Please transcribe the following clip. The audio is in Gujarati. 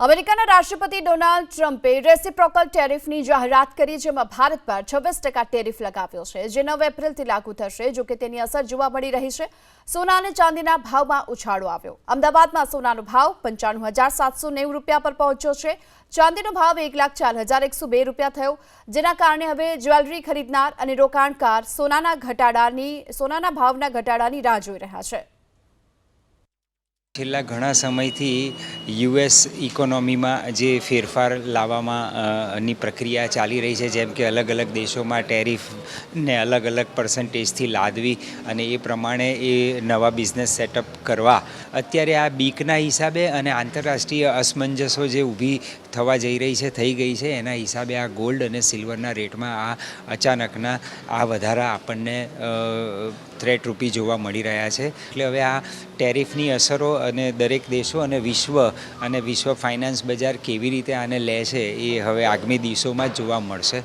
અમેરિકાના રાષ્ટ્રપતિ ડોનાલ્ડ ટ્રમ્પે રેસિપ્રોકલ ટેરિફની જાહેરાત કરી, જેમાં ભારત પર 26% ટેરિફ લગાવ્યો છે, જે 9 એપ્રિલથી લાગુ થશે. જો કે તેની અસર જોવા મળી રહી છે. સોના અને ચાંદીના ભાવમાં ઉછાળો આવ્યો. અમદાવાદમાં સોનાનો ભાવ 95,790 રૂપિયા પર પહોંચ્યો છે. ચાંદીનો ભાવ 1,04,102 રૂપિયા થયો, જેના કારણે હવે જ્વેલરી ખરીદનાર અને રોકાણકાર સોનાના ભાવના ઘટાડાની રાહ જોઈ રહ્યા છે. છેલ્લા ઘણા સમયથી યુએસ ઇકોનોમીમાં જે ફેરફાર લાવવાની પ્રક્રિયા ચાલી રહી છે, જેમ કે અલગ અલગ દેશોમાં ટેરિફને અલગ અલગ પર્સન્ટેજથી લાદવી અને એ પ્રમાણે એ નવા બિઝનેસ સેટઅપ કરવા, અત્યારે આ બીકના હિસાબે અને આંતરરાષ્ટ્રીય અસમંજસો જે ઊભી થવા જઈ રહી છે, થઈ ગઈ છે, એના હિસાબે આ ગોલ્ડ અને સિલ્વરના રેટમાં આ અચાનકના આ વધારા આપણને થ્રેટ રૂપી જોવા મળી રહ્યા છે. એટલે હવે આ ટેરિફની અસરો અને દરેક દેશો અને વિશ્વ ફાઇનાન્સ બજાર કેવી રીતે આને લે છે, એ હવે આગામી દિવસોમાં જ જોવા મળશે.